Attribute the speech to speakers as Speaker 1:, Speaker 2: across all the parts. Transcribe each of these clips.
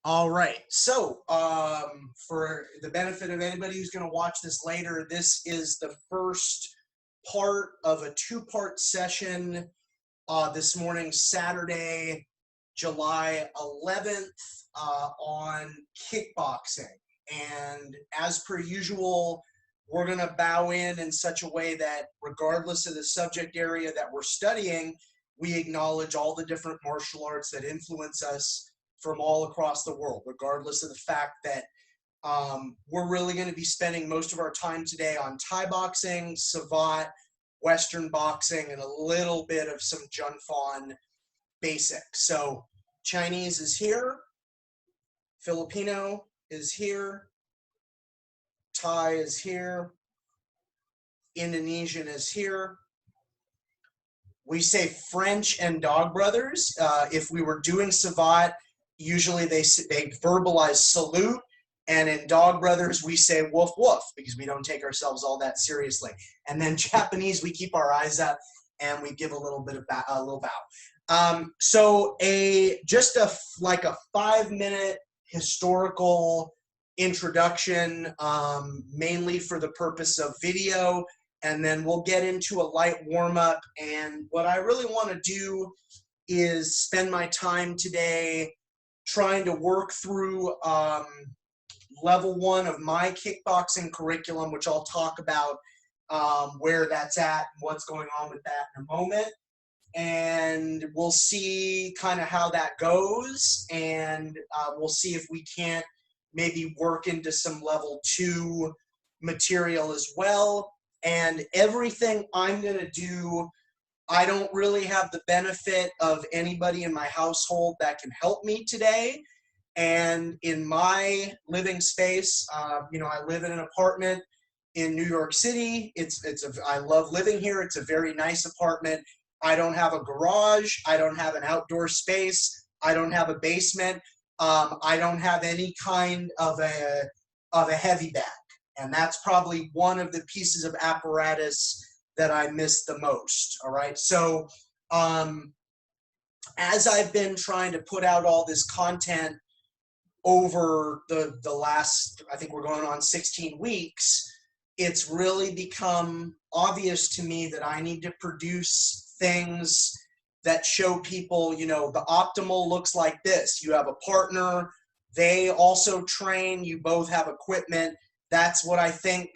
Speaker 1: All right. So, for the benefit of anybody who's going to watch this later, this is the first part of a two-part session this morning, Saturday, July 11th, on kickboxing. And as per usual, we're going to bow in such a way that regardless of the subject area that we're studying, we acknowledge all the different martial arts that influence us from all across the world, regardless of the fact that we're really going to be spending most of our time today on Thai boxing, Savate, Western boxing, and a little bit of some Junfon basics. So Chinese is here, Filipino is here, Thai is here, Indonesian is here. We say French and Dog Brothers. If we were doing Savate, usually they verbalize salute, and in Dog Brothers we say woof woof because we don't take ourselves all that seriously. And then Japanese, we keep our eyes up and we give a little bit of a little bow. So just like a 5-minute historical introduction, mainly for the purpose of video, and then we'll get into a light warm-up. And what I really want to do is spend my time today trying to work through level 1 of my kickboxing curriculum, which I'll talk about where that's at and what's going on with that in a moment. And we'll see kind of how that goes, and we'll see if we can't maybe work into some level 2 material as well. And everything I'm going to do, I don't really have the benefit of anybody in my household that can help me today. And in my living space, I live in an apartment in New York City. I love living here. It's a very nice apartment. I don't have a garage. I don't have an outdoor space. I don't have a basement. I don't have any kind of a heavy bag. And that's probably one of the pieces of apparatus that I miss the most. All right. So as I've been trying to put out all this content over the last, I think we're going on 16 weeks, it's really become obvious to me that I need to produce things that show people, the optimal looks like this. You have a partner, they also train, you both have equipment. That's what I think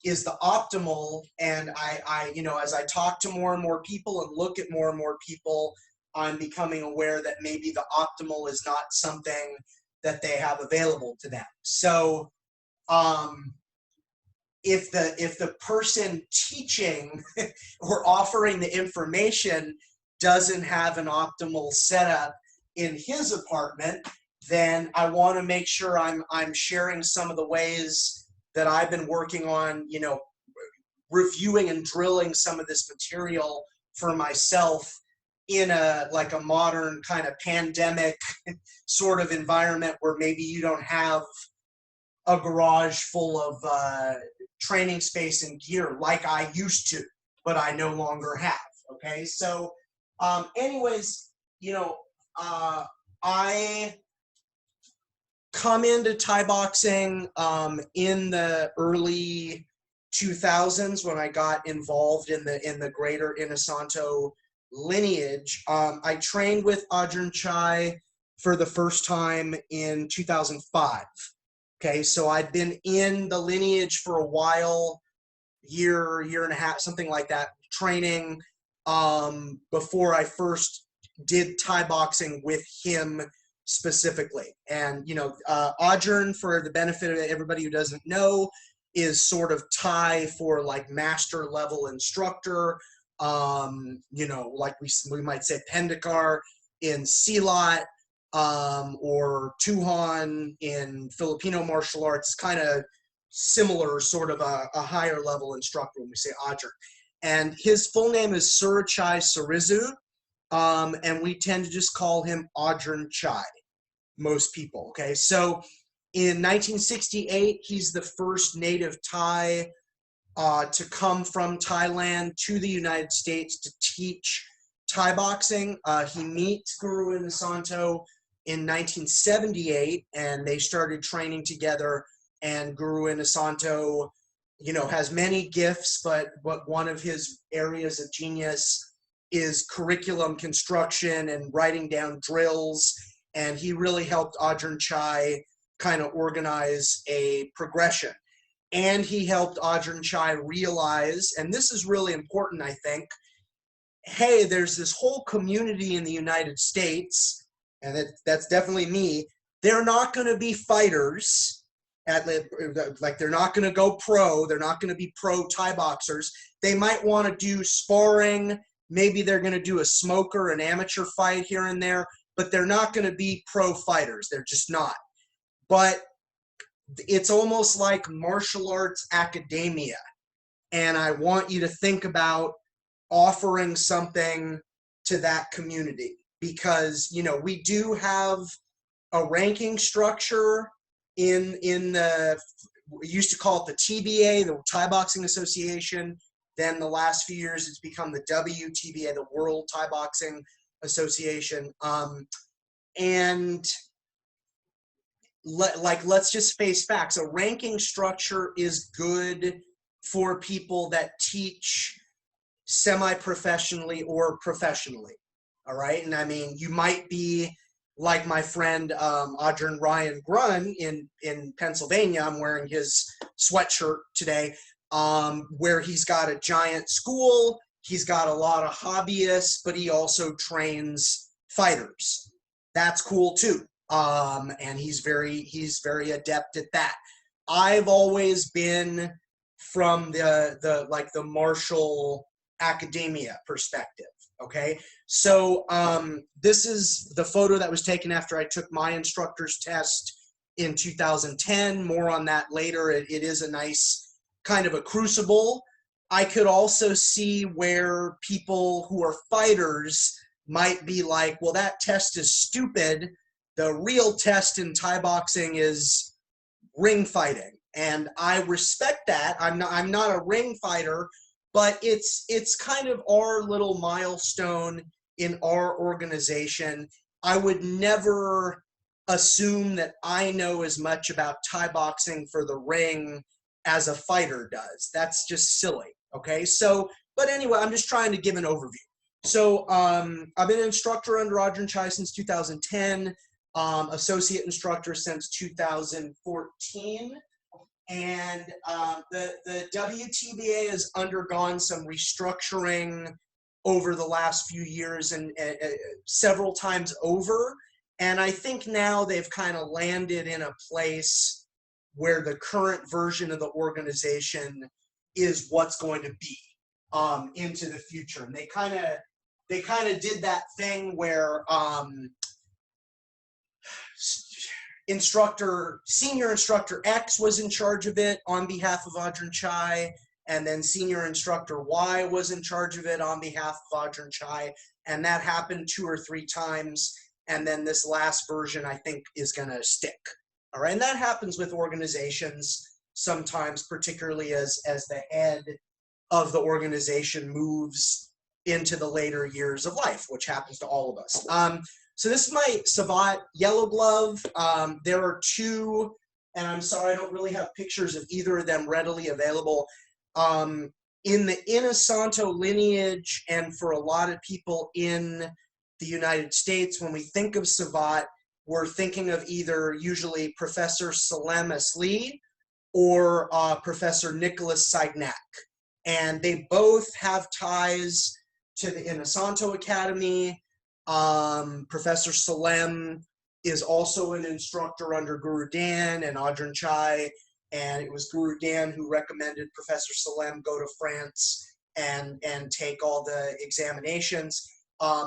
Speaker 1: is the optimal. And I, as I talk to more and more people and look at more and more people, I'm becoming aware that maybe the optimal is not something that they have available to them. So if the person teaching or offering the information doesn't have an optimal setup in his apartment, then I want to make sure I'm sharing some of the ways that I've been working on, reviewing and drilling some of this material for myself in a modern kind of pandemic sort of environment where maybe you don't have a garage full of training space and gear like I used to, but I no longer have. Okay, so anyways, I come into Thai boxing in the early 2000s when I got involved in the greater Inosanto lineage. I trained with Ajahn Chai for the first time in 2005. Okay, so I'd been in the lineage for a while, year and a half, something like that, training before I first did Thai boxing with him specifically. And, Ajahn, for the benefit of everybody who doesn't know, is sort of Thai for like master level instructor. Like we might say Pendekar in Silat, or Tuhan in Filipino martial arts, kind of similar, sort of a higher level instructor when we say Ajahn. And his full name is Surachai Sarizu, and we tend to just call him Ajahn Chai, most people. Okay, so in 1968, he's the first native Thai to come from Thailand to the United States to teach Thai boxing. He meets Guru Inosanto in 1978, and they started training together. And Guru Inosanto, you know, has many gifts, but one of his areas of genius is curriculum construction and writing down drills. And he really helped Ajahn Chai kind of organize a progression. And he helped Ajahn Chai realize, and this is really important, I think, hey, there's this whole community in the United States, and that's definitely me. They're not going to be fighters, like they're not going to go pro. They're not going to be pro Thai boxers. They might want to do sparring. Maybe they're going to do a smoker, an amateur fight here and there, but they're not going to be pro fighters. They're just not. But it's almost like martial arts academia. And I want you to think about offering something to that community, because, you know, we do have a ranking structure in the, we used to call it the TBA, the Thai Boxing Association. Then the last few years, it's become the WTBA, the World Thai Boxing Association. And let's just face facts. A ranking structure is good for people that teach semi-professionally or professionally, all right? And I mean, you might be like my friend Ajahn Ryan Grun in Pennsylvania. I'm wearing his sweatshirt today, where he's got a giant school, he's got a lot of hobbyists, but he also trains fighters. That's cool too. And he's very adept at that. I've always been from the martial academia perspective. Okay, so this is the photo that was taken after I took my instructor's test in 2010. More on that later. It is a nice kind of a crucible. I could also see where people who are fighters might be like, well, that test is stupid. The real test in Thai boxing is ring fighting. And I respect that. I'm not a ring fighter, but it's kind of our little milestone in our organization. I would never assume that I know as much about Thai boxing for the ring as a fighter does. That's just silly, okay? So, but anyway, I'm just trying to give an overview. So I've been an instructor under Ajahn Chai since 2010, associate instructor since 2014. And the WTBA has undergone some restructuring over the last few years and several times over. And I think now they've kind of landed in a place where the current version of the organization is what's going to be into the future. And they kind of did that thing where senior instructor X was in charge of it on behalf of Ajahn Chai, and then senior instructor Y was in charge of it on behalf of Ajahn Chai, and that happened 2 or 3 times, and then this last version I think is going to stick. All right, and that happens with organizations sometimes, particularly as the head of the organization moves into the later years of life, which happens to all of us. So this is my Savat yellow glove. There are 2, and I'm sorry I don't really have pictures of either of them readily available. In the Inosanto lineage, and for a lot of people in the United States, when we think of Savat, we're thinking of either usually Professor Salem Asli or Professor Nicholas Signac. And they both have ties to the Inosanto Academy. Professor Salem is also an instructor under Guru Dan and Ajahn Chai, and it was Guru Dan who recommended Professor Salem go to France and take all the examinations.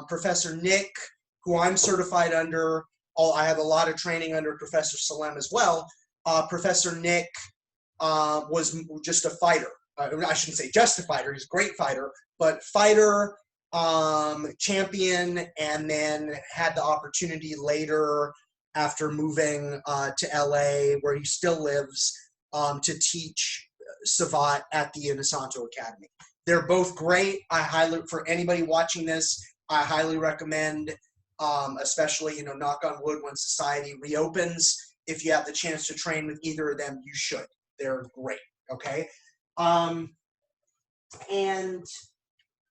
Speaker 1: Professor Nick, who I'm certified under, I have a lot of training under Professor Salem as well. Professor Nick was just a fighter. I shouldn't say just a fighter, he's a great fighter, but fighter, champion, and then had the opportunity later, after moving to LA, where he still lives, to teach Savat at the Inosanto Academy. They're both great. For anybody watching this, I highly recommend especially, knock on wood, when society reopens. If you have the chance to train with either of them, you should. They're great, okay? And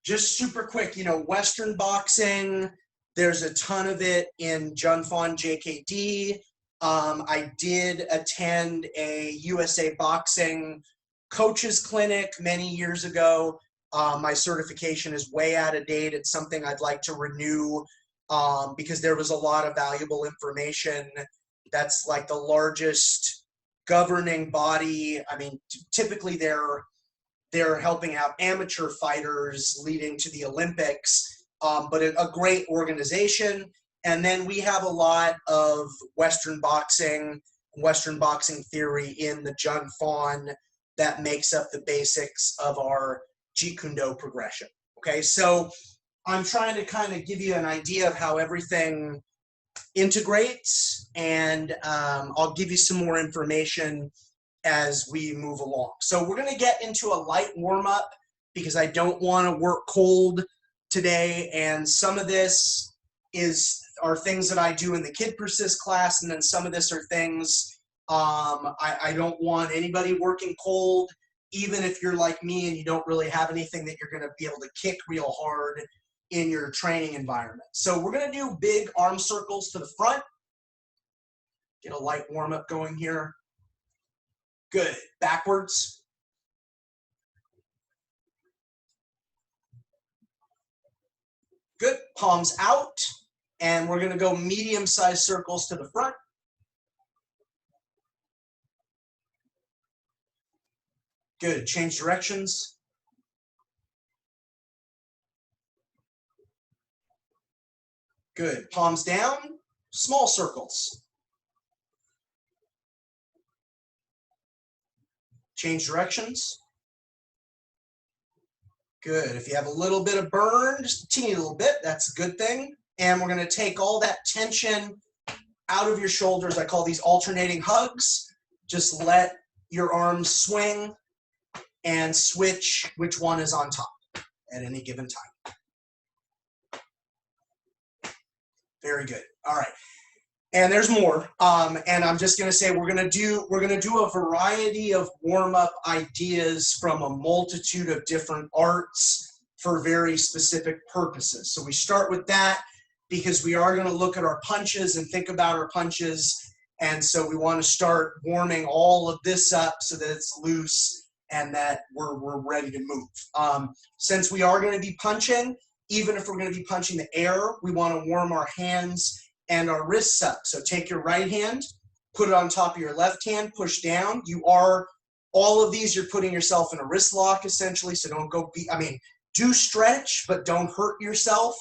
Speaker 1: just super quick, Western boxing, there's a ton of it in Junfon JKD. I did attend a USA Boxing coaches clinic many years ago. My certification is way out of date. It's something I'd like to renew because there was a lot of valuable information. That's like the largest governing body. I mean, typically they're helping out amateur fighters leading to the Olympics, but a great organization. And then we have a lot of Western boxing theory in the Jun Fawn that makes up the basics of our Jeet Kune Do progression. Okay, so I'm trying to kind of give you an idea of how everything integrates, and I'll give you some more information as we move along. So we're going to get into a light warm-up because I don't want to work cold today, and some of this are things that I do in the Kid Persist class, and then some of this are things I don't want anybody working cold, even if you're like me and you don't really have anything that you're going to be able to kick real hard in your training environment. So we're going to do big arm circles to the front. Get a light warm-up going here. Good. Backwards. Good. Palms out. And we're going to go medium-sized circles to the front. Good. Change directions. Good. Palms down. Small circles. Change directions. Good. If you have a little bit of burn, just a teeny little bit, that's a good thing. And we're going to take all that tension out of your shoulders. I call these alternating hugs. Just let your arms swing and switch which one is on top at any given time. Very good. All right. And there's more. And I'm just going to say we're going to do a variety of warm-up ideas from a multitude of different arts for very specific purposes. So we start with that because we are going to look at our punches and think about our punches. And so we want to start warming all of this up so that it's loose and that we're ready to move. Since we are going to be punching, even if we're going to be punching the air, we want to warm our hands and our wrists up. So take your right hand, put it on top of your left hand, push down. All of these, you're putting yourself in a wrist lock essentially, so don't go, do stretch, but don't hurt yourself.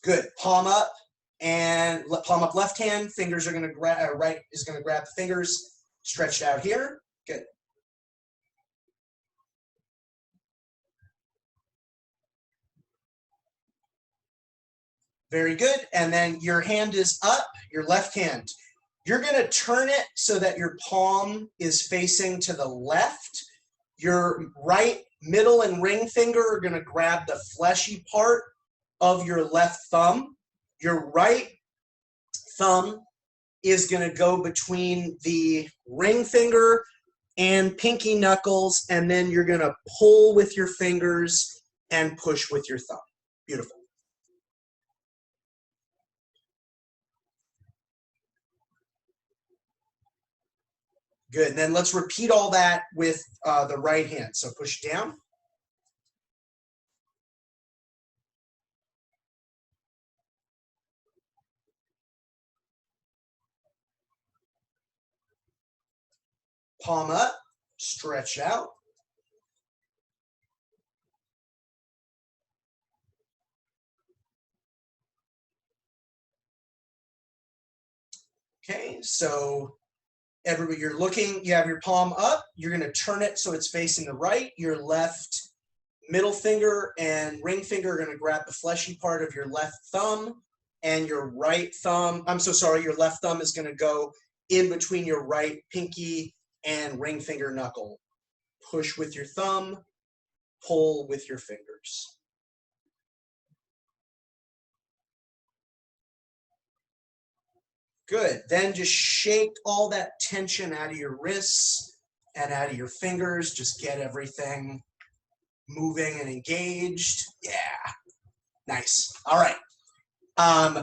Speaker 1: Good, palm up, and palm up left hand, fingers are gonna grab, right is gonna grab the fingers, stretched out here, good. Very good, and then your hand is up, your left hand. You're gonna turn it so that your palm is facing to the left. Your right middle and ring finger are gonna grab the fleshy part of your left thumb. Your right thumb is going to go between the ring finger and pinky knuckles, and then you're going to pull with your fingers and push with your thumb. Beautiful. Good. And then let's repeat all that with the right hand. So push down. Palm up, stretch out. Okay, so everybody, you have your palm up, you're gonna turn it so it's facing the right. Your left middle finger and ring finger are gonna grab the fleshy part of your left thumb, and your right thumb, your left thumb is gonna go in between your right pinky and ring finger knuckle. Push with your thumb, pull with your fingers. shoulders. Good. Then just shake all that tension out of your wrists and out of your fingers. Just get everything moving and engaged. Yeah. Nice. All right.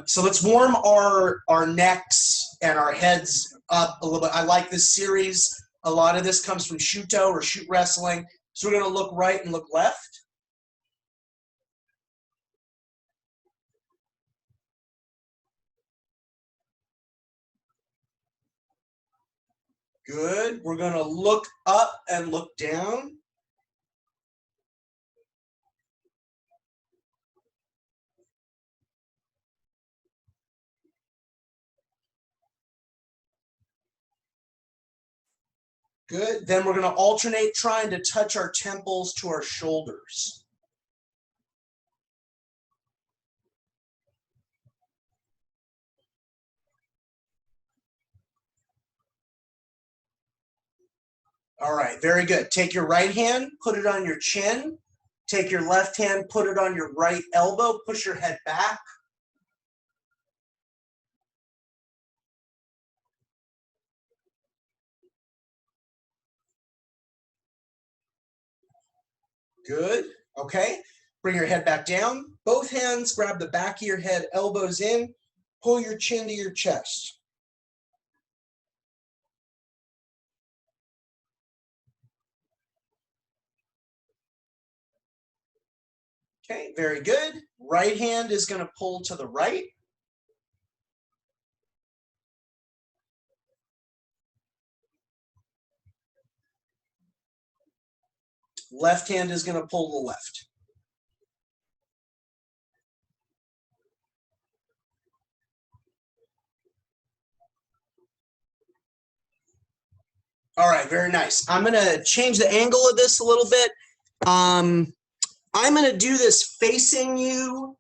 Speaker 1: So let's warm our necks and our heads up a little bit. I like this series. A lot of this comes from Shuto or shoot wrestling. So we're going to look right and look left. Good. We're going to look up and look down. Good. Then we're going to alternate trying to touch our temples to our shoulders. All right, very good. Take your right hand, put it on your chin. Take your left hand, put it on your right elbow. Push your head back. Good. Okay. Bring your head back down. Both hands grab the back of your head, elbows in. Pull your chin to your chest. Okay, very good. Right hand is going to pull to the right. Left hand is going to pull to the left. All right, very nice. I'm going to change the angle of this a little bit. I'm going to do this facing you,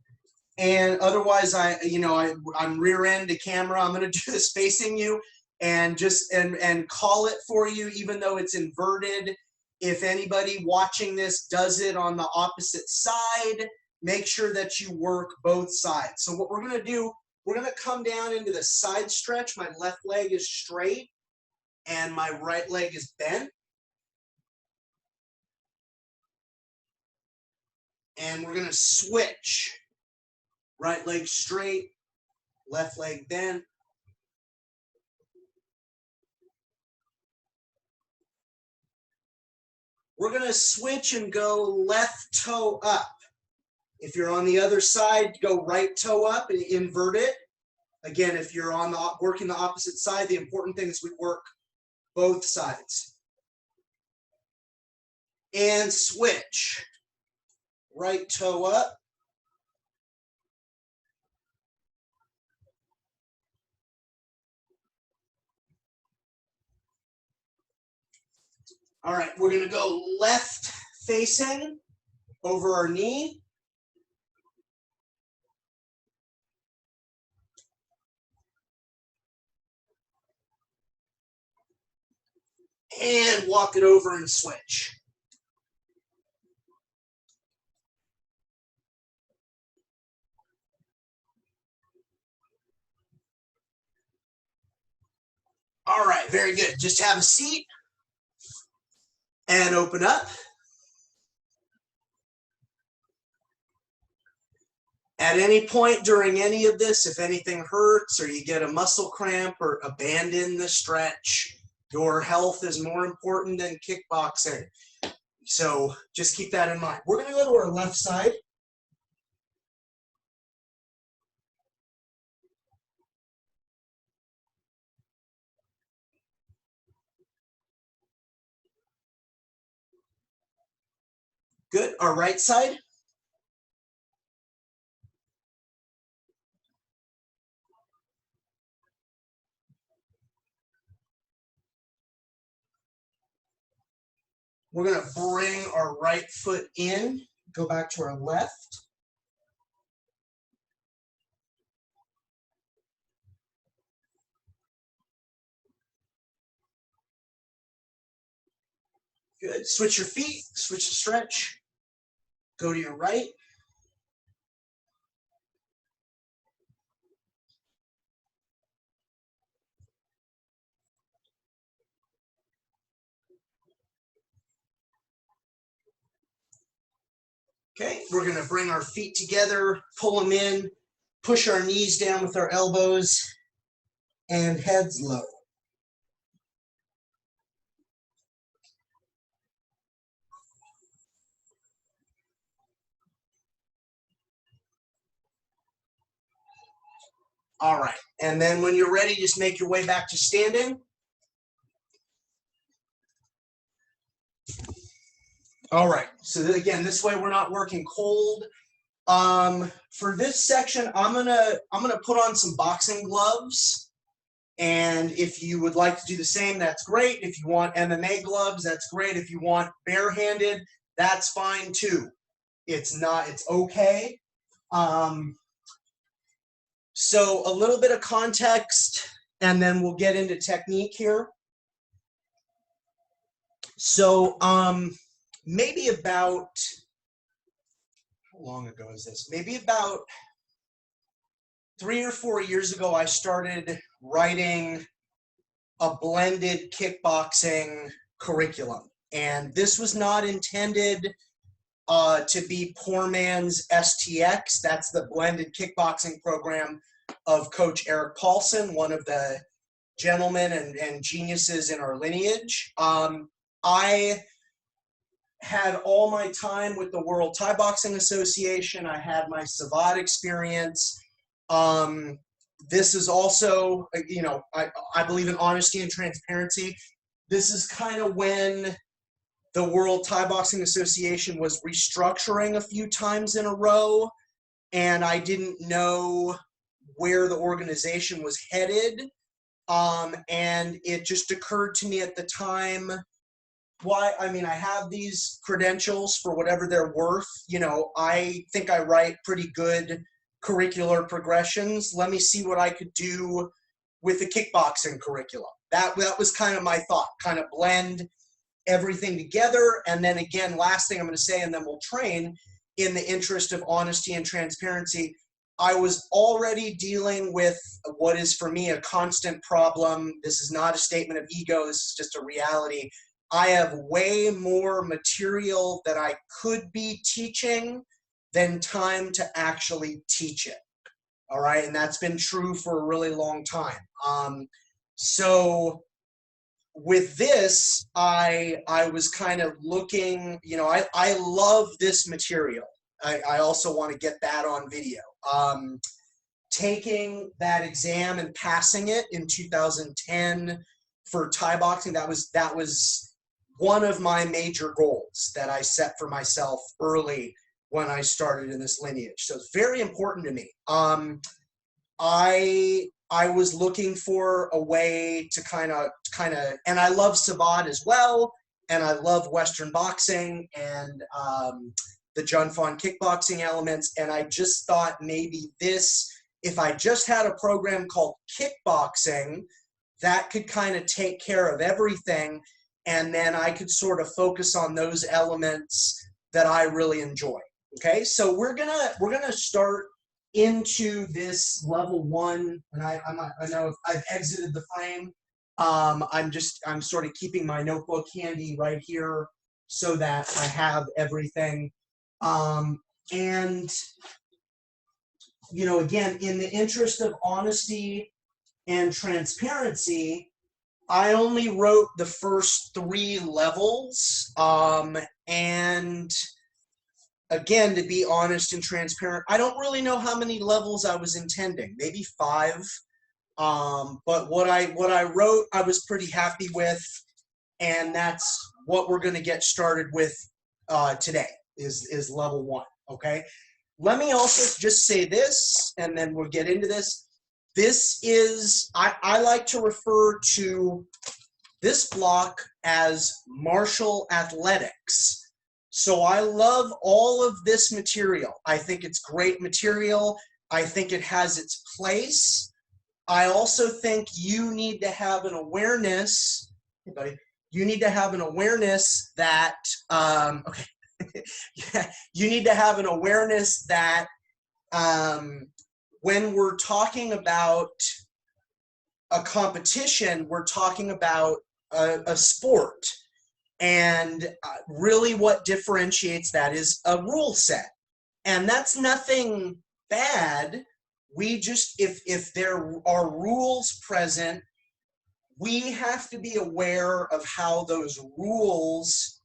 Speaker 1: and otherwise I'm rear end to camera. I'm going to do this facing you and just and call it for you, even though it's inverted. If anybody watching this does it on the opposite side, make sure that you work both sides. So what we're going to do, we're going to come down into the side stretch. My left leg is straight and my right leg is bent. And we're going to switch. Right leg straight, left leg bent. We're going to switch and go left toe up. If you're on the other side, go right toe up and invert it. Again, if you're on working the opposite side, the important thing is we work both sides. And switch. Right toe up. All right, we're going to go left facing over our knee. And walk it over and switch. All right, very good. Just have a seat and open up. At any point during any of this, if anything hurts or you get a muscle cramp or abandon the stretch, your health is more important than kickboxing. So just keep that in mind. We're going to go to our left side. Good. Our right side. We're going to bring our right foot in, go back to our left. Good. Switch your feet, switch the stretch. Go to your right. Okay, we're going to bring our feet together, pull them in, push our knees down with our elbows, and heads low. All right, and then when you're ready, just make your way back to standing. All right, so again, this way we're not working cold. For this section, I'm gonna put on some boxing gloves, and if you would like to do the same, that's great. If you want MMA gloves, that's great. If you want barehanded, that's fine too. It's okay. So a little bit of context, and then we'll get into technique here. So maybe about, how long ago is this? Maybe about 3 or 4 years ago, I started writing a blended kickboxing curriculum. And this was not intended to be poor man's STX. That's the blended kickboxing program of Coach Eric Paulson, one of the gentlemen and geniuses in our lineage. I had all my time with the World Thai Boxing Association. I had my Savad experience. This is also, you know, I believe in honesty and transparency. This is kind of when the World Thai Boxing Association was restructuring a few times in a row, and I didn't know where the organization was headed. And it just occurred to me at the time, I have these credentials for whatever they're worth. You know, I think I write pretty good curricular progressions. Let me see what I could do with the kickboxing curriculum. That was kind of my thought, kind of blend everything together. And then again, last thing I'm going to say, and then we'll train, in the interest of honesty and transparency, I was already dealing with what is for me a constant problem. This is not a statement of ego. This is just a reality. I have way more material that I could be teaching than time to actually teach it. All right. And that's been true for a really long time. So with this, I was kind of looking, you know, I love this material. I also want to get that on video. Taking that exam and passing it in 2010 for Thai boxing, that was one of my major goals that I set for myself early when I started in this lineage. So it's very important to me. I was looking for a way to kind of, and I love Savad as well, and I love Western boxing and the Junfon kickboxing elements, and I just thought maybe this, if I just had a program called kickboxing, that could kind of take care of everything, and then I could sort of focus on those elements that I really enjoy. Okay, so we're gonna start into this level 1, and I know I've exited the frame. I'm sort of keeping my notebook handy right here so that I have everything. And you know, again, in the interest of honesty and transparency, I only wrote the first 3 levels. And again, to be honest and transparent, I don't really know how many levels I was intending, maybe 5. But what I wrote, I was pretty happy with, and that's what we're going to get started with today is level 1. Okay. Let me also just say this, and then we'll get into this. This is, I like to refer to this block as martial athletics. So I love all of this material. I think it's great material. I think it has its place. I also think you need to have an awareness, hey buddy, you need to have an awareness that, okay, Yeah, you need to have an awareness that when we're talking about a competition, we're talking about a sport. And really what differentiates that is a rule set. And that's nothing bad. We just, if there are rules present, we have to be aware of how those rules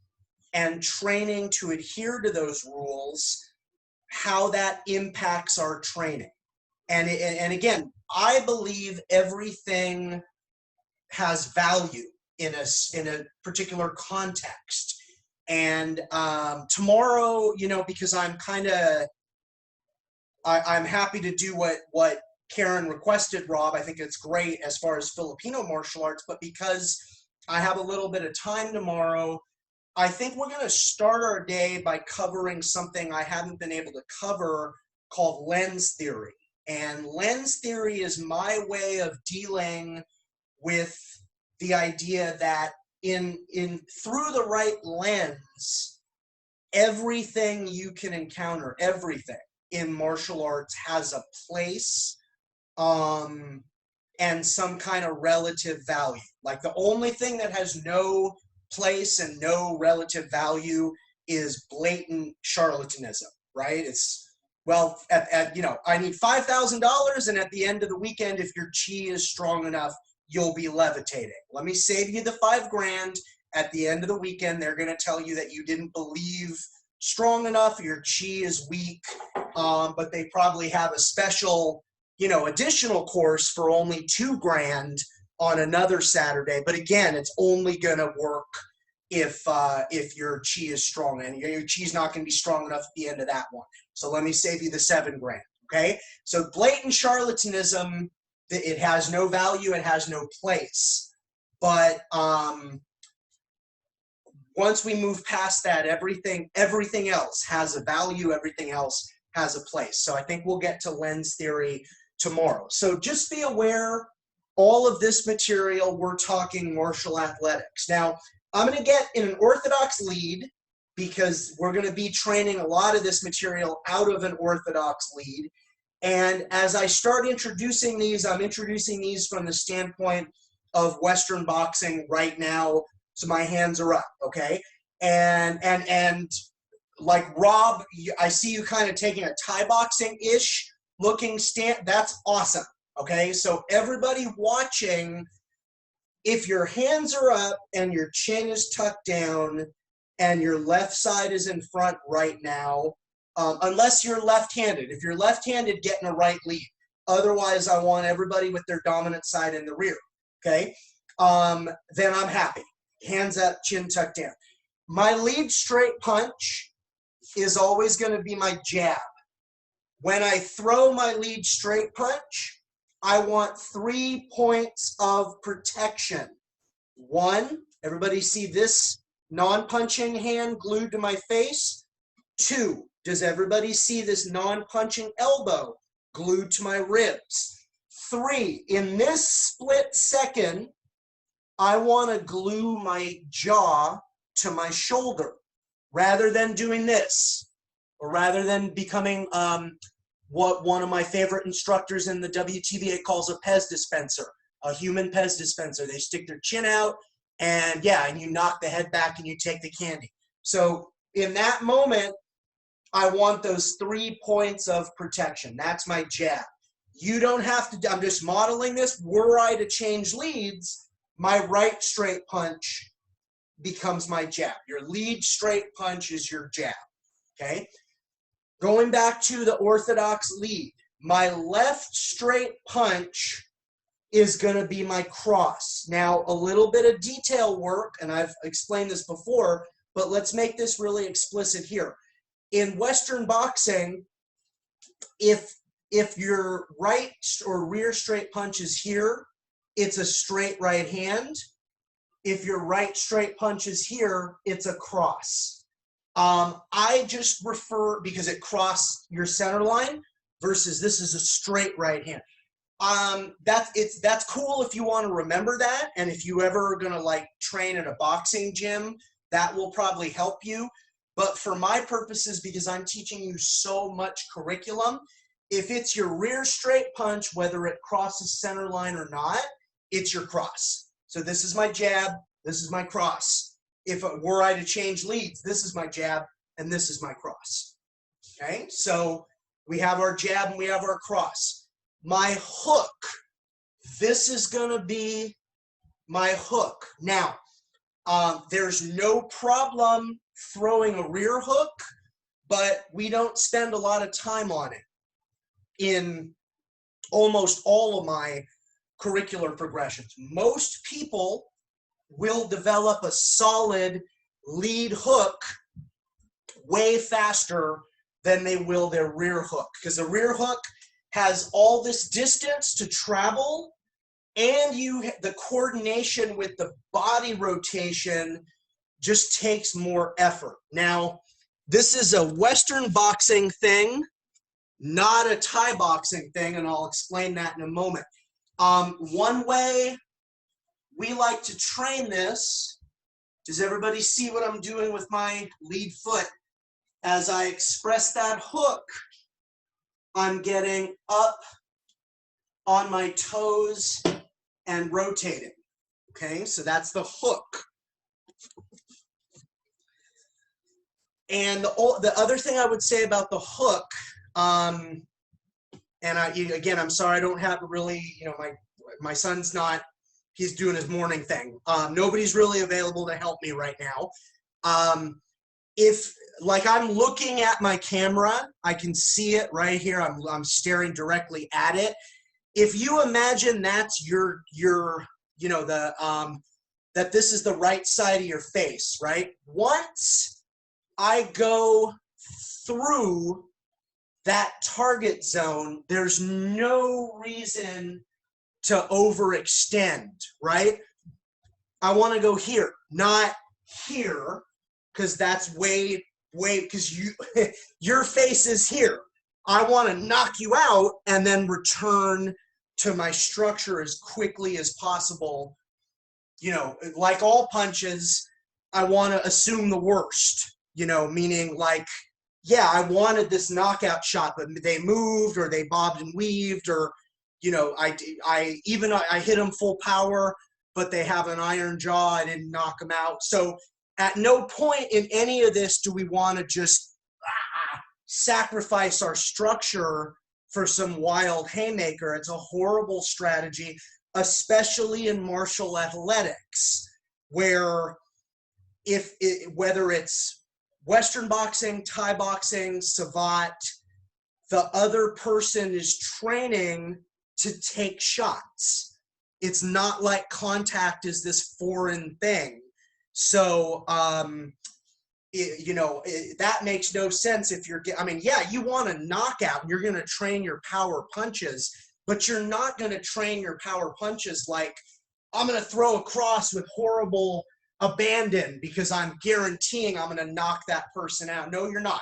Speaker 1: and training to adhere to those rules, how that impacts our training. And again, I believe everything has value in a particular context. And tomorrow, you know, because I'm happy to do what Karen requested, Rob. I think it's great as far as Filipino martial arts, but because I have a little bit of time tomorrow, I think we're going to start our day by covering something I haven't been able to cover called lens theory. And lens theory is my way of dealing with the idea that in through the right lens, everything you can encounter, everything in martial arts has a place and some kind of relative value. Like the only thing that has no place and no relative value is blatant charlatanism, right? It's, well, you know, I need $5,000, and at the end of the weekend, if your chi is strong enough, you'll be levitating. Let me save you the $5,000. At the end of the weekend, they're going to tell you that you didn't believe strong enough, your chi is weak, but they probably have a special, you know, additional course for only $2,000 on another Saturday. But again, it's only going to work if your chi is strong, and your chi is not going to be strong enough at the end of that one. So let me save you the $7,000. Okay, so blatant charlatanism, it has no value, it has no place. But once we move past that, everything else has a value, everything else has a place. So I think we'll get to lens theory tomorrow. So just be aware, all of this material, we're talking martial athletics. Now, I'm going to get in an orthodox lead because we're going to be training a lot of this material out of an orthodox lead. And as I start introducing these, I'm introducing these from the standpoint of Western boxing right now. So my hands are up, okay? And like Rob, I see you kind of taking a Thai boxing-ish looking stand. That's awesome, okay? So everybody watching, if your hands are up and your chin is tucked down and your left side is in front right now, unless you're left-handed. If you're left-handed, get in a right lead. Otherwise, I want everybody with their dominant side in the rear, okay? Then I'm happy. Hands up, chin tucked down. My lead straight punch is always going to be my jab. When I throw my lead straight punch, I want 3 points of protection. 1, everybody see this non-punching hand glued to my face? 2, does everybody see this non-punching elbow glued to my ribs? 3, in this split second, I want to glue my jaw to my shoulder rather than doing this, or rather than becoming what one of my favorite instructors in the WTBA calls a Pez dispenser, a human Pez dispenser. They stick their chin out and you knock the head back and you take the candy. So in that moment, I want those 3 points of protection. That's my jab. You don't have to, I'm just modeling this. Were I to change leads, my right straight punch becomes my jab. Your lead straight punch is your jab, okay? Going back to the orthodox lead, my left straight punch is going to be my cross. Now, a little bit of detail work, and I've explained this before, but let's make this really explicit here. In Western boxing, if your right or rear straight punch is here, it's a straight right hand. If your right straight punch is here, it's a cross. I just refer, because it crossed your center line versus this is a straight right hand. That's cool if you want to remember that, and if you ever are gonna like train at a boxing gym, that will probably help you. But for my purposes, because I'm teaching you so much curriculum, if it's your rear straight punch, whether it crosses center line or not, it's your cross. So this is my jab, this is my cross. If it were I to change leads, this is my jab and this is my cross. Okay, so we have our jab and we have our cross. My hook, this is gonna be my hook. Now, there's no problem throwing a rear hook, but we don't spend a lot of time on it in almost all of my curricular progressions. Most people will develop a solid lead hook way faster than they will their rear hook, because the rear hook has all this distance to travel, and the coordination with the body rotation just takes more effort. Now, this is a Western boxing thing, not a Thai boxing thing, and I'll explain that in a moment. One way we like to train this, does everybody see what I'm doing with my lead foot? As I express that hook, I'm getting up on my toes and rotating. Okay, so that's the hook. And the other thing I would say about the hook, and again, I'm sorry I don't have really, my son's not, he's doing his morning thing. Nobody's really available to help me right now. If, like, I'm looking at my camera, I can see it right here. I'm staring directly at it. If you imagine that's that this is the right side of your face, right? Once I go through that target zone, there's no reason to overextend, right? I want to go here, not here, because that's because your face is here. I want to knock you out and then return to my structure as quickly as possible. Like all punches, I want to assume the worst, meaning like, yeah, I wanted this knockout shot, but they moved or they bobbed and weaved, or, I hit them full power, but they have an iron jaw. I didn't knock them out. So at no point in any of this do we want to just sacrifice our structure for some wild haymaker. It's a horrible strategy, especially in martial athletics, where whether it's Western boxing, Thai boxing, Savate, the other person is training to take shots. It's not like contact is this foreign thing. So, that makes no sense if you're, yeah, you want a knockout and you're going to train your power punches, but you're not going to train your power punches like, I'm going to throw a cross with horrible abandon because I'm guaranteeing I'm going to knock that person out. No, you're not.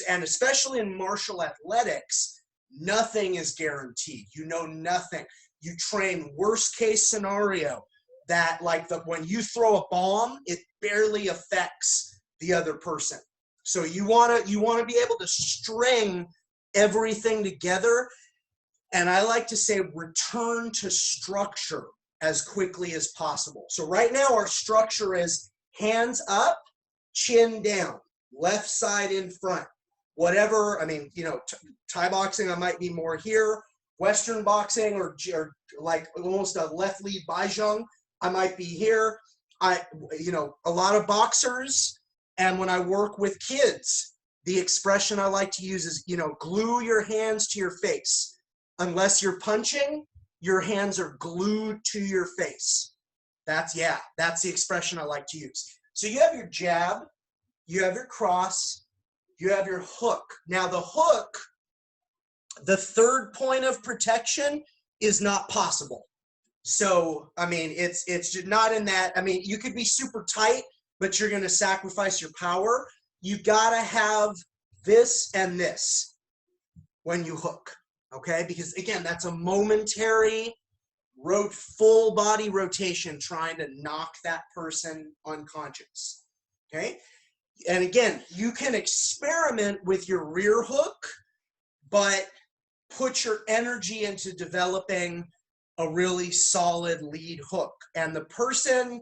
Speaker 1: And especially in martial athletics, nothing is guaranteed. Nothing. You train worst case scenario that when you throw a bomb, it barely affects the other person. So you want to be able to string everything together. And I like to say return to structure as quickly as possible. So right now our structure is hands up, chin down, left side in front. Whatever, Thai boxing, I might be more here. Western boxing or like almost a left lead Baizhong, I might be here. A lot of boxers, and when I work with kids, the expression I like to use is, glue your hands to your face. Unless you're punching, your hands are glued to your face. That's the expression I like to use. So you have your jab, you have your cross, you have your hook. Now the hook, the third point of protection is not possible. So, it's just not in that. You could be super tight, but you're going to sacrifice your power. You got to have this and this when you hook, okay? Because again, that's a momentary full body rotation trying to knock that person unconscious, okay? And again, you can experiment with your rear hook, but put your energy into developing a really solid lead hook. And the person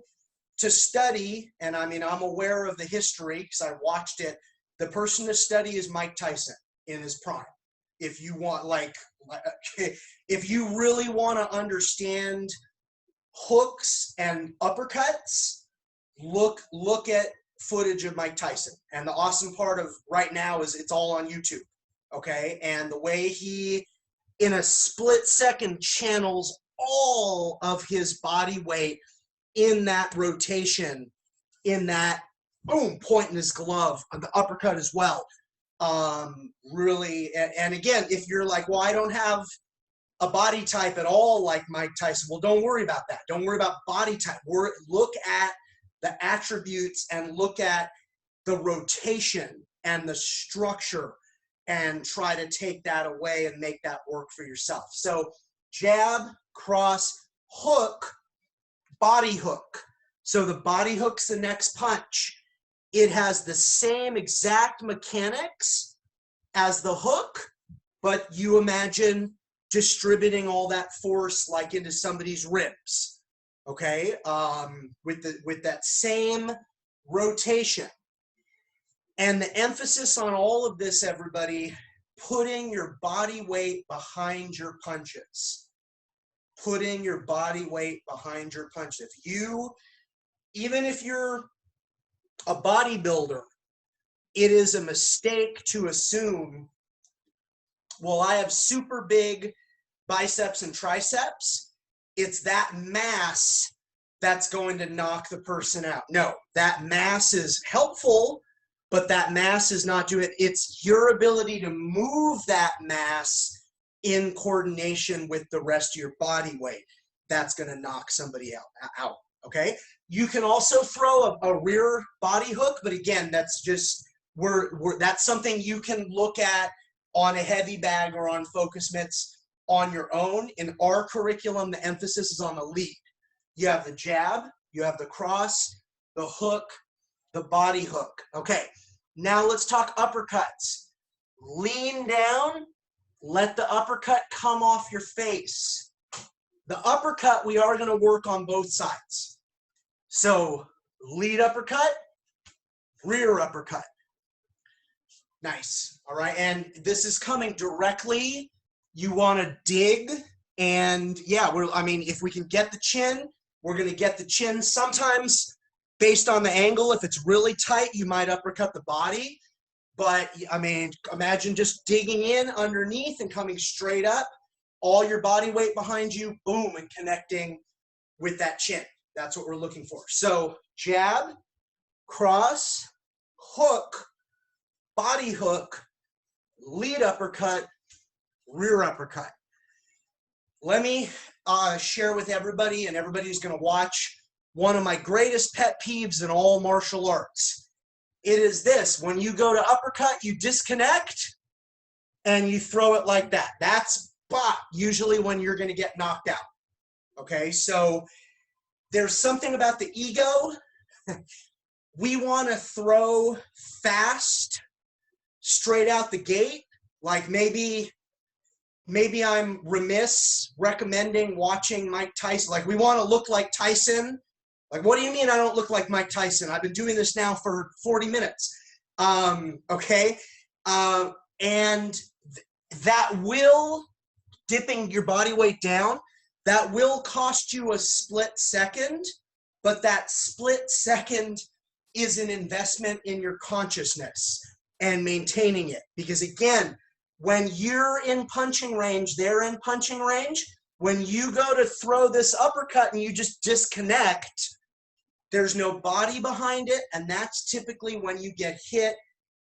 Speaker 1: to study, and I mean, I'm aware of the history because I watched it, the person to study is Mike Tyson in his prime. If you want, like if you really want to understand hooks and uppercuts, look at footage of Mike Tyson. And the awesome part of right now is it's all on YouTube. Okay. And the way he, in a split second, channels all of his body weight in that rotation, in that boom point in his glove, the uppercut as well. Really, and again, if you're like, well, I don't have a body type at all like Mike Tyson, well, don't worry about that. Don't worry about body type. Look at the attributes and look at the rotation and the structure and try to take that away and make that work for yourself. So jab, cross, hook, body hook. So the body hook's the next punch. It has the same exact mechanics as the hook, but you imagine distributing all that force like into somebody's ribs, okay? With that same rotation. And the emphasis on all of this, everybody, putting your body weight behind your punches. Putting your body weight behind your punches. Even if you're a bodybuilder, it is a mistake to assume, well, I have super big biceps and triceps. It's that mass that's going to knock the person out. No, that mass is helpful, but that mass is not doing it. It's your ability to move that mass in coordination with the rest of your body weight that's going to knock somebody out. Okay. You can also throw a rear body hook, but again, that's just that's something you can look at on a heavy bag or on focus mitts on your own. In our curriculum, the emphasis is on the lead. You have the jab, you have the cross, the hook, the body hook. Okay, now let's talk uppercuts. Lean down, let the uppercut come off your face. The uppercut, we are going to work on both sides. So lead uppercut, rear uppercut. Nice. All right. And this is coming directly. You want to dig. And yeah, if we can get the chin, we're going to get the chin. Sometimes based on the angle, if it's really tight, you might uppercut the body. But I mean, imagine just digging in underneath and coming straight up, all your body weight behind you, boom, and connecting with that chin. That's what we're looking for. So jab, cross, hook, body hook, lead uppercut, rear uppercut. Let me share with everybody, and everybody who's going to watch, one of my greatest pet peeves in all martial arts. It is this: when you go to uppercut, you disconnect and you throw it like that. That's usually when you're going to get knocked out. Okay, so there's something about the ego. We want to throw fast, straight out the gate. Like maybe I'm remiss recommending watching Mike Tyson. Like, we want to look like Tyson. Like, what do you mean I don't look like Mike Tyson? I've been doing this now for 40 minutes. Okay. And that will, dipping your body weight down, that will cost you a split second, but that split second is an investment in your consciousness and maintaining it. Because again, when you're in punching range, they're in punching range. When you go to throw this uppercut and you just disconnect, there's no body behind it. And that's typically when you get hit,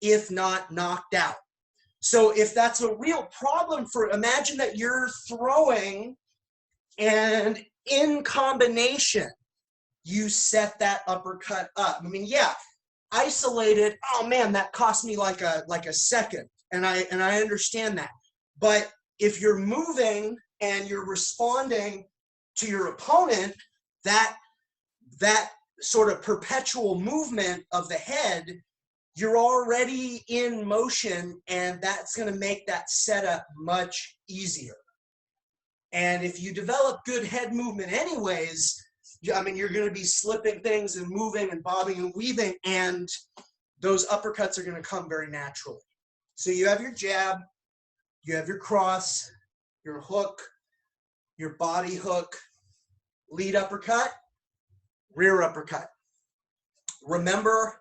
Speaker 1: if not knocked out. So if that's a real problem imagine that you're throwing and in combination, you set that uppercut up. I mean, yeah, isolated, oh man, that cost me like a second. And I understand that. But if you're moving and you're responding to your opponent, that sort of perpetual movement of the head you're already in motion, and that's going to make that setup much easier. And if you develop good head movement anyways, I mean, you're going to be slipping things and moving and bobbing and weaving, and those uppercuts are going to come very naturally. So you have your jab, you have your cross, your hook, your body hook, lead uppercut, rear uppercut. Remember,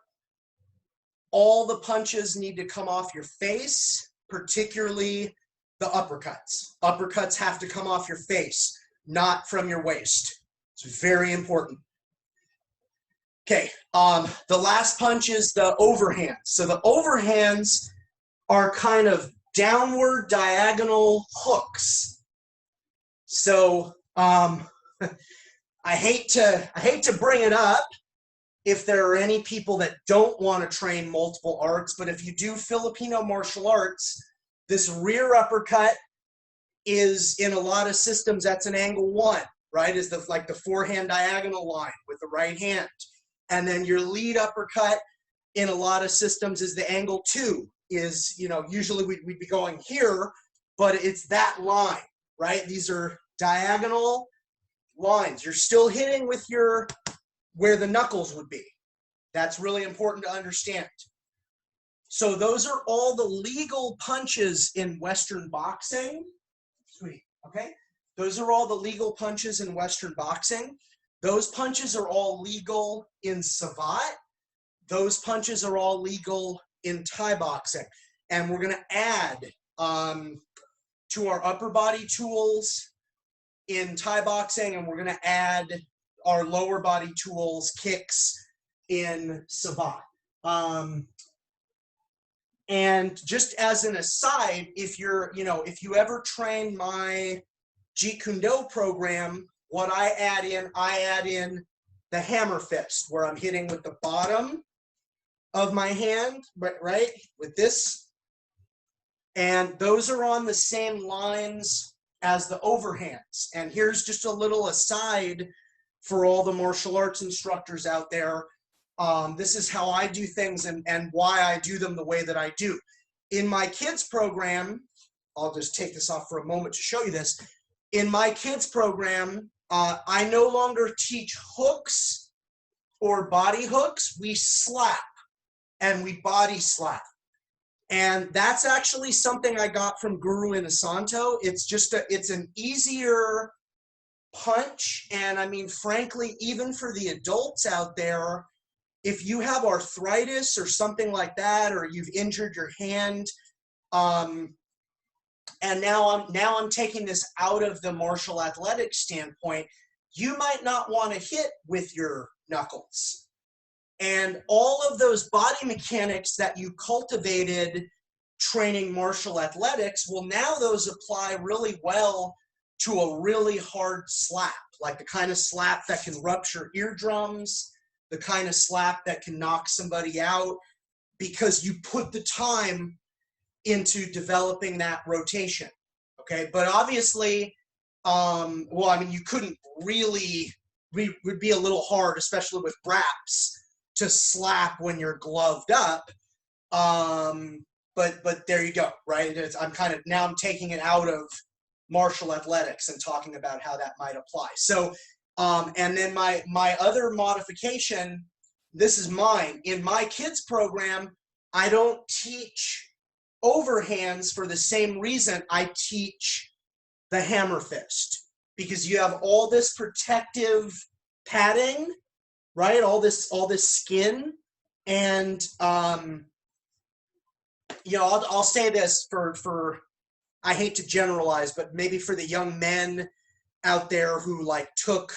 Speaker 1: all the punches need to come off your face, particularly the uppercuts. Uppercuts have to come off your face, not from your waist. It's very important. Okay, the last punch is the overhands. So the overhands are kind of downward diagonal hooks. So I hate to bring it up if there are any people that don't want to train multiple arts, but if you do Filipino martial arts, this rear uppercut is, in a lot of systems, that's an angle 1, right? Is like the forehand diagonal line with the right hand. And then your lead uppercut in a lot of systems is the angle 2, is, you know, usually we'd be going here, but it's that line, right? These are diagonal lines. You're still hitting with where the knuckles would be. That's really important to understand. So those are all the legal punches in Western boxing. Sweet, okay? Those are all the legal punches in Western boxing. Those punches are all legal in Savate. Those punches are all legal in Thai boxing. And we're gonna add to our upper body tools in Thai boxing, and we're gonna add our lower body tools, kicks, in Savate. And just as an aside, if you ever train my Jeet Kune Do program, what I add in the hammer fist, where I'm hitting with the bottom of my hand, right, with this. And those are on the same lines as the overhands. And here's just a little aside for all the martial arts instructors out there. This is how I do things and why I do them the way that I do. In my kids program, I'll just take this off for a moment to show you this. In my kids program, I no longer teach hooks or body hooks. We slap and we body slap. And that's actually something I got from Guru Inasanto. It's an easier punch. And I mean, frankly, even for the adults out there, if you have arthritis or something like that, or you've injured your hand, and now I'm taking this out of the martial athletics standpoint, you might not want to hit with your knuckles. And all of those body mechanics that you cultivated training martial athletics, well, now those apply really well to a really hard slap, like the kind of slap that can rupture eardrums, the kind of slap that can knock somebody out, because you put the time into developing that rotation, okay? But obviously, well, I mean, you couldn't really, would be a little hard, especially with wraps, to slap when you're gloved up. But there you go, right? I'm taking it out of martial athletics and talking about how that might apply. So, and then my other modification, this is mine. In my kids program, I don't teach overhands for the same reason I teach the hammer fist, because you have all this protective padding, right? All this skin. And, you know, I'll say this for, I hate to generalize, but maybe for the young men out there who like took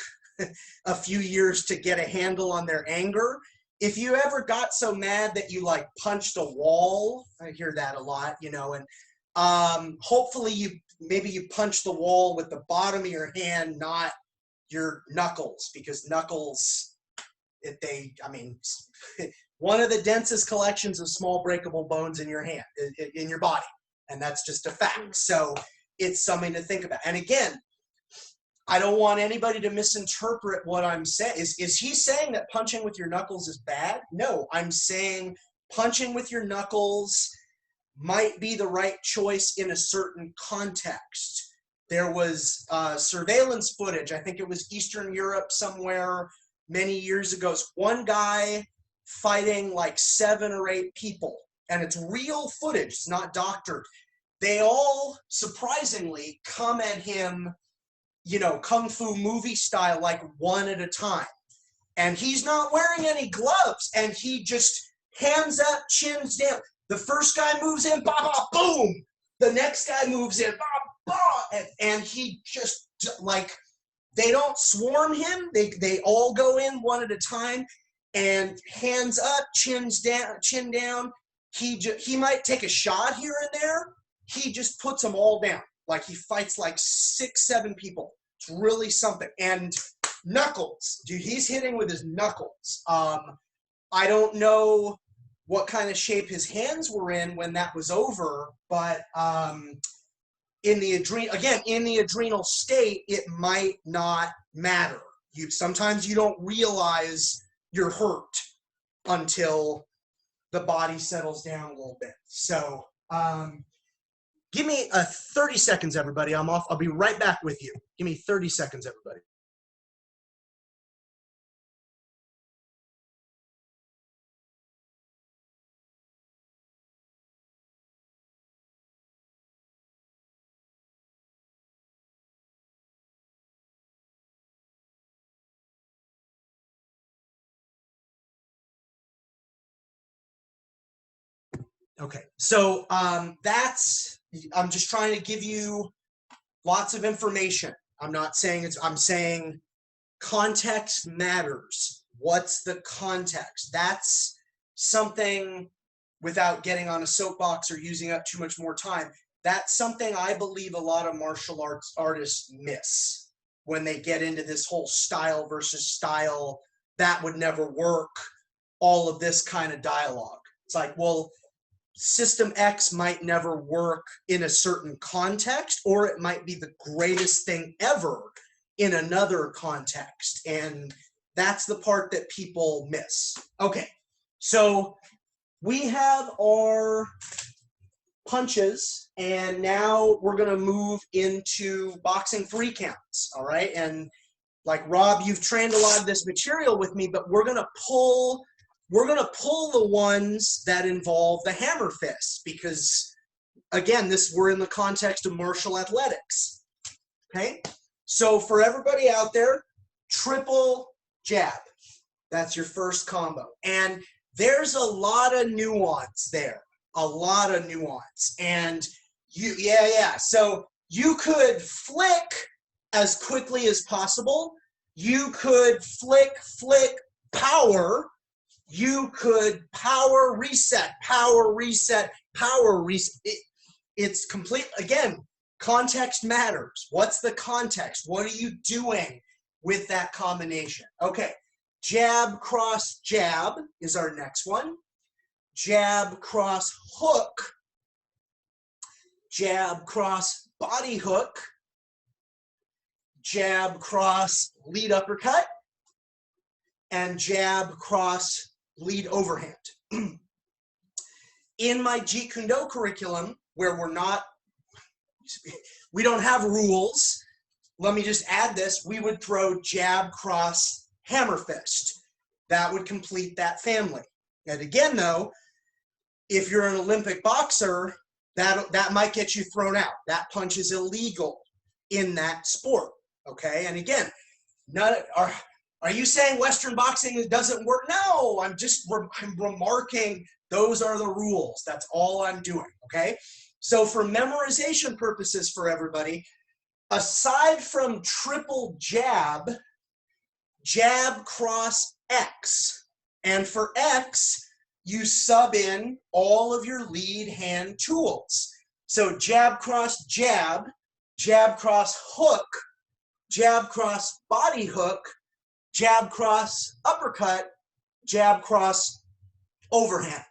Speaker 1: a few years to get a handle on their anger, if you ever got so mad that you like punched a wall, I hear that a lot, you know, and hopefully maybe you punch the wall with the bottom of your hand, not your knuckles, because knuckles, one of the densest collections of small breakable bones in your hand, in your body, and that's just a fact. So it's something to think about. And again, I don't want anybody to misinterpret what I'm saying. Is he saying that punching with your knuckles is bad? No, I'm saying punching with your knuckles might be the right choice in a certain context. There was surveillance footage, I think it was Eastern Europe somewhere many years ago. It's one guy fighting like 7 or 8 people, and it's real footage, it's not doctored. They all surprisingly come at him, you know, kung fu movie style, like one at a time. And he's not wearing any gloves, and he just hands up, chins down. The first guy moves in, bah, bah, boom. The next guy moves in, bah, bah, and he just, like, they don't swarm him. They all go in one at a time, and hands up, chin down. He might take a shot here and there. He just puts them all down. Like, he fights like 6, 7 people. It's really something. And knuckles, dude, he's hitting with his knuckles. I don't know what kind of shape his hands were in when that was over, but in the adrenal state, it might not matter. Sometimes you don't realize you're hurt until the body settles down a little bit. So give me 30 seconds, everybody. I'm off. I'll be right back with you. Give me 30 seconds, everybody. Okay, so I'm just trying to give you lots of information. I'm saying context matters. What's the context? That's something, without getting on a soapbox or using up too much more time, that's something I believe a lot of martial arts artists miss when they get into this whole style versus style, that would never work, all of this kind of dialogue. It's like, well, System X might never work in a certain context, or it might be the greatest thing ever in another context. And that's the part that people miss. Okay, so we have our punches, and now we're going to move into boxing 3 counts. All right, and like Rob, you've trained a lot of this material with me, but we're going to pull the ones that involve the hammer fist, because again, we're in the context of martial athletics. Okay, so for everybody out there, triple jab, that's your first combo. And there's a lot of nuance there, and so you could flick as quickly as possible. You could flick, power. You could power reset. It's complete. Again, context matters. What's the context? What are you doing with that combination? Okay, jab, cross, jab is our next one. Jab, cross, hook. Jab, cross, body hook. Jab, cross, lead uppercut. And jab, cross, lead overhand. In my Jeet Kune Do curriculum, where we don't have rules, let me just add this, we would throw jab, cross, hammer fist. That would complete that family. And again, though, if you're an Olympic boxer, that might get you thrown out. That punch is illegal in that sport, okay? And again, are you saying Western boxing doesn't work? No, I'm remarking those are the rules. That's all I'm doing, okay? So for memorization purposes for everybody, aside from triple jab, jab, cross, X. And for X, you sub in all of your lead hand tools. So jab, cross, jab, jab, cross, hook, jab, cross, body hook, jab, cross, uppercut, jab, cross, overhand.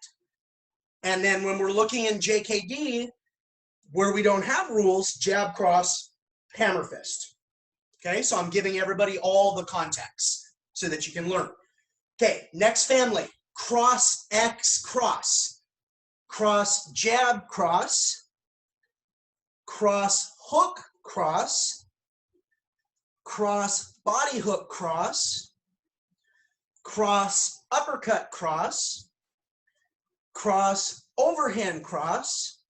Speaker 1: And then when we're looking in JKD, where we don't have rules, jab, cross, hammer fist. Okay, so I'm giving everybody all the context so that you can learn. Okay, next family, cross X cross, cross jab cross, cross hook cross, cross body hook cross, cross uppercut cross, cross overhand cross.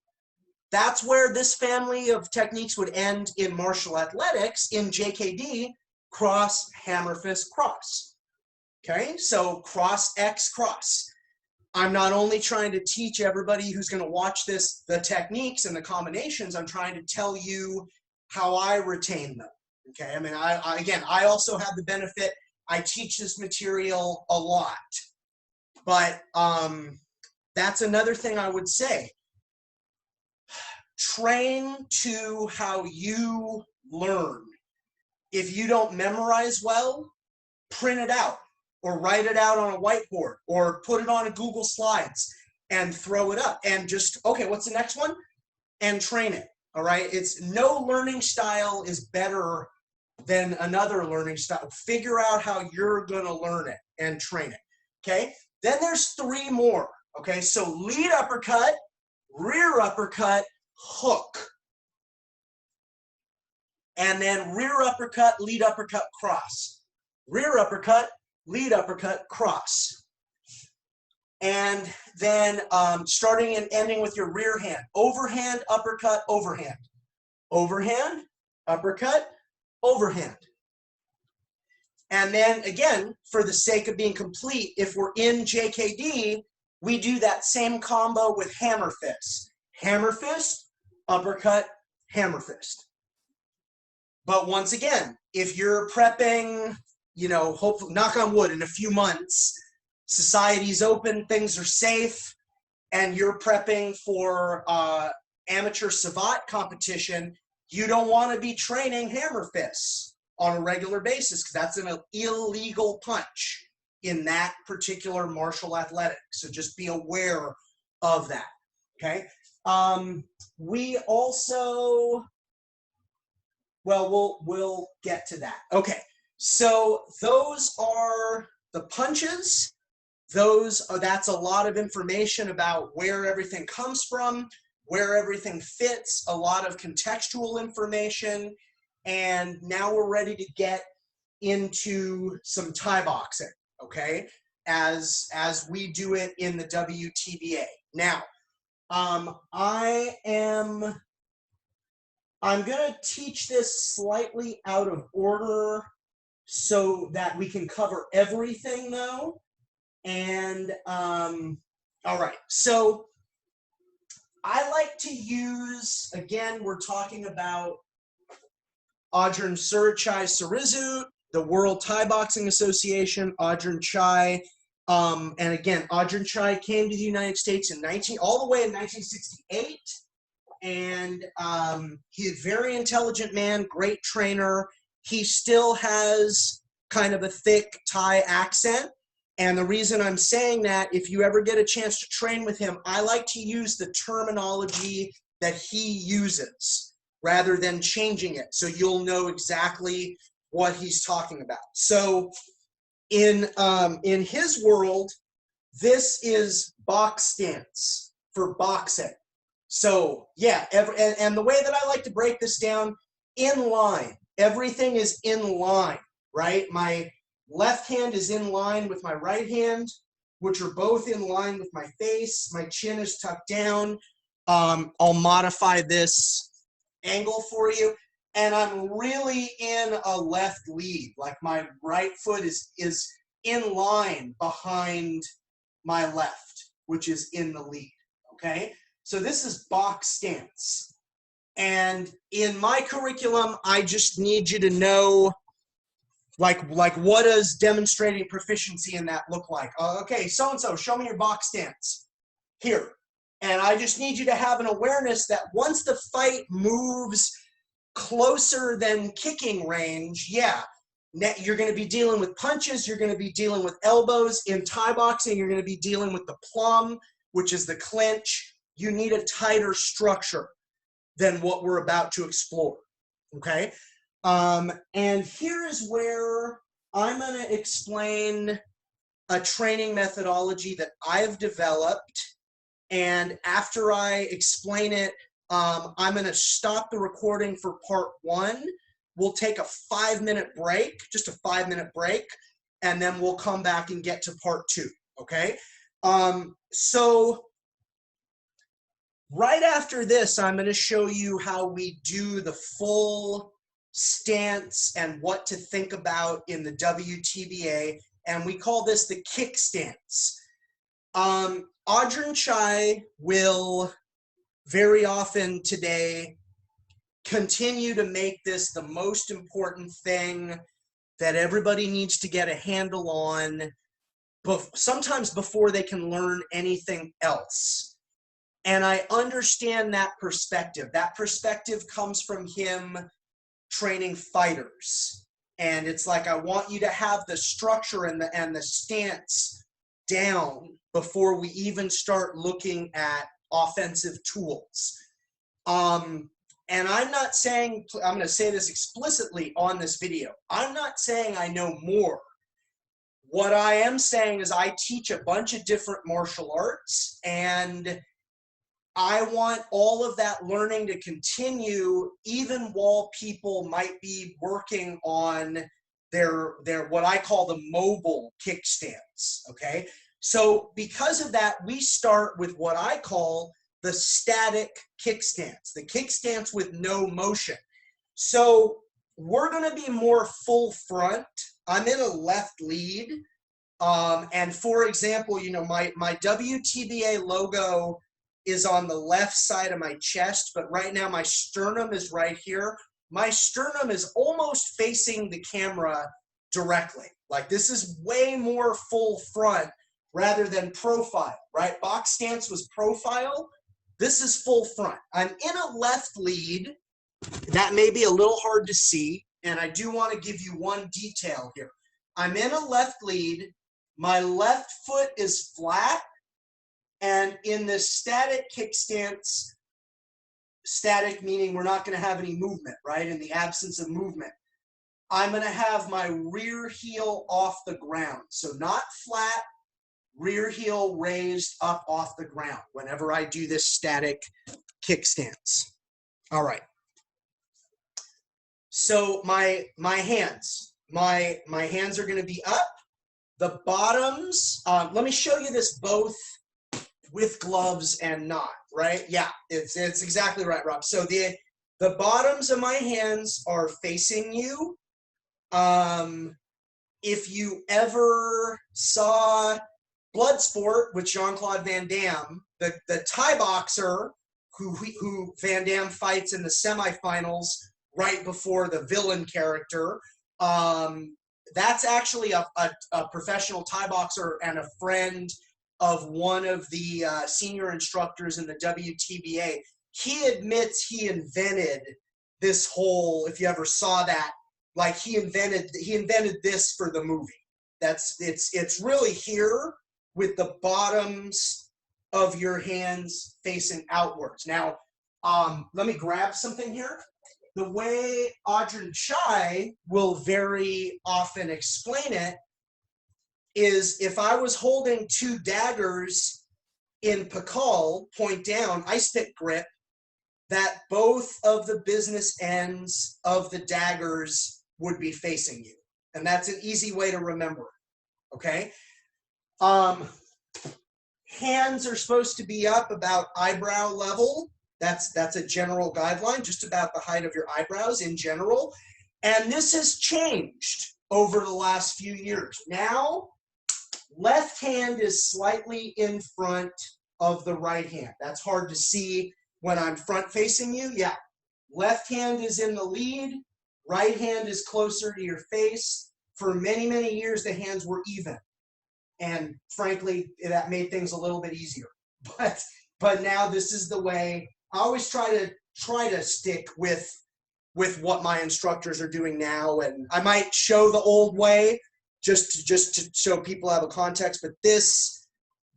Speaker 1: That's where this family of techniques would end in martial athletics. In JKD, cross hammer fist cross. Okay, so cross X cross. I'm not only trying to teach everybody who's going to watch this the techniques and the combinations, I'm trying to tell you how I retain them. Okay, I mean, I also have the benefit, I teach this material a lot, but that's another thing I would say. Train to how you learn. If you don't memorize well, print it out or write it out on a whiteboard or put it on a Google Slides and throw it up and just, okay, what's the next one? And train it, all right? It's no learning style is better than another learning style. Figure out how you're gonna learn it and train it, okay? Then there's 3 more, okay? So lead uppercut, rear uppercut, hook. And then rear uppercut, lead uppercut, cross. Rear uppercut, lead uppercut, cross. And then starting and ending with your rear hand. Overhand, uppercut, overhand. Overhand, uppercut, overhand. And then again, for the sake of being complete, if we're in JKD, we do that same combo with hammer fist. Hammer fist, uppercut, hammer fist. But once again, if you're prepping, you know, hopefully, knock on wood, in a few months, society's open, things are safe, and you're prepping for amateur savate competition, you don't want to be training hammer fists on a regular basis because that's an illegal punch in that particular martial athletic. So just be aware of that, okay? We also, well, we'll get to that. Okay, so those are the punches. That's a lot of information about where everything comes from, where everything fits, a lot of contextual information, and now we're ready to get into some Thai boxing, okay, as we do it in the WTBA. Now, I'm gonna teach this slightly out of order so that we can cover everything though. And all right, so I like to use, again, we're talking about Ajahn Surachai Sarizut, the World Thai Boxing Association, Ajahn Chai. And again, Ajahn Chai came to the United States all the way in 1968. And he's a very intelligent man, great trainer. He still has kind of a thick Thai accent. And the reason I'm saying that, if you ever get a chance to train with him, I like to use the terminology that he uses rather than changing it, so you'll know exactly what he's talking about. So in his world, this is box stance for boxing. So yeah, and the way that I like to break this down, in line. Everything is in line, right? My left hand is in line with my right hand, which are both in line with my face. My chin is tucked down. I'll modify this angle for you. And I'm really in a left lead. Like my right foot is in line behind my left, which is in the lead, okay? So this is box stance. And in my curriculum, I just need you to know, like what does demonstrating proficiency in that look like? Okay, so-and-so, show me your box stance. Here. And I just need you to have an awareness that once the fight moves closer than kicking range, yeah, you're going to be dealing with punches, you're going to be dealing with elbows. In Thai boxing, you're going to be dealing with the plum, which is the clinch. You need a tighter structure than what we're about to explore, okay? And here is where I'm going to explain a training methodology that I've developed. And after I explain it, I'm going to stop the recording for part 1. We'll take a 5-minute break, just a 5-minute break, and then we'll come back and get to part 2, okay? So right after this, I'm going to show you how we do the full stance and what to think about in the WTBA, and we call this the kick stance. Ajahn Chai will very often today continue to make this the most important thing that everybody needs to get a handle on, sometimes before they can learn anything else. And I understand that perspective. That perspective comes from him training fighters. And it's like, I want you to have the structure and the stance down before we even start looking at offensive tools. And I'm not saying, I'm going to say this explicitly on this video, I'm not saying I know more. What I am saying is I teach a bunch of different martial arts, and I want all of that learning to continue even while people might be working on their what I call the mobile kick stance, okay? So because of that, we start with what I call the static kick stance, the kick stance with no motion. So we're going to be more full front. I'm in a left lead. And for example, you know, my WTBA logo is on the left side of my chest, but right now my sternum is right here. My sternum is almost facing the camera directly. Like, this is way more full front rather than profile, right? Box stance was profile. This is full front. I'm in a left lead. That may be a little hard to see, and I do want to give you one detail here. I'm in a left lead. My left foot is flat, and in this static kick stance, static meaning we're not going to have any movement, right? In the absence of movement, I'm going to have my rear heel off the ground. So not flat, rear heel raised up off the ground whenever I do this static kick stance. All right. So my hands are going to be up. The bottoms, let me show you this both with gloves and not, right? Yeah, it's exactly right, Rob. So the bottoms of my hands are facing you. If you ever saw Bloodsport with Jean-Claude Van Damme, the Thai boxer who Van Damme fights in the semifinals right before the villain character, that's actually a professional Thai boxer and a friend of one of the senior instructors in the WTBA. He admits he invented this whole, if you ever saw that, like he invented this for the movie. It's really here with the bottoms of your hands facing outwards. Now, let me grab something here. The way Ajahn Chai will very often explain it is if I was holding 2 daggers in Pakal, point down, ice pick grip, that both of the business ends of the daggers would be facing you. And that's an easy way to remember it, okay? Hands are supposed to be up about eyebrow level. That's a general guideline, just about the height of your eyebrows in general. And this has changed over the last few years. Now, left hand is slightly in front of the right hand. That's hard to see when I'm front facing you. Yeah, left hand is in the lead. Right hand is closer to your face. For many, many years, the hands were even. And frankly, that made things a little bit easier. But now this is the way. I always try to stick with what my instructors are doing now, and I might show the old way just to show people have a context. But this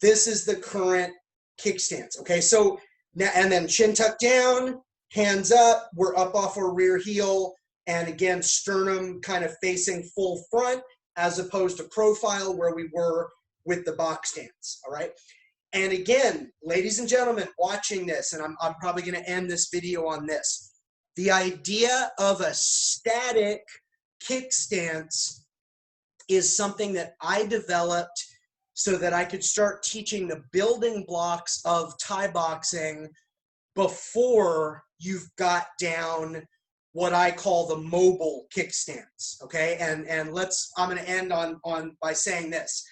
Speaker 1: is the current kick stance. Okay, so now and then chin tucked down, hands up. We're up off our rear heel, and again sternum kind of facing full front, as opposed to profile where we were with the box stance, all right? And again, ladies and gentlemen watching this, and I'm probably going to end this video on this, the idea of a static kick stance is something that I developed so that I could start teaching the building blocks of Thai boxing before you've got down what I call the mobile kick stance, okay? And I'm going to end on by saying this.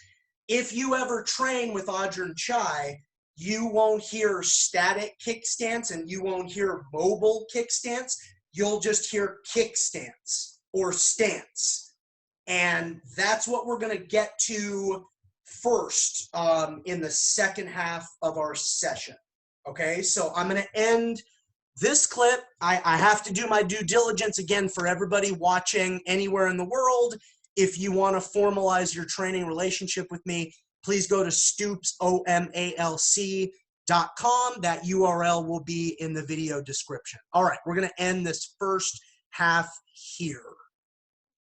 Speaker 1: If you ever train with Ajahn Chai, you won't hear static kick stance and you won't hear mobile kick stance. You'll just hear kick stance or stance. And that's what we're going to get to first in the second half of our session. Okay, so I'm going to end this clip. I have to do my due diligence again for everybody watching anywhere in the world. If you want to formalize your training relationship with me, please go to stoopsomalc.com. That URL will be in the video description. All right, we're going to end this first half here.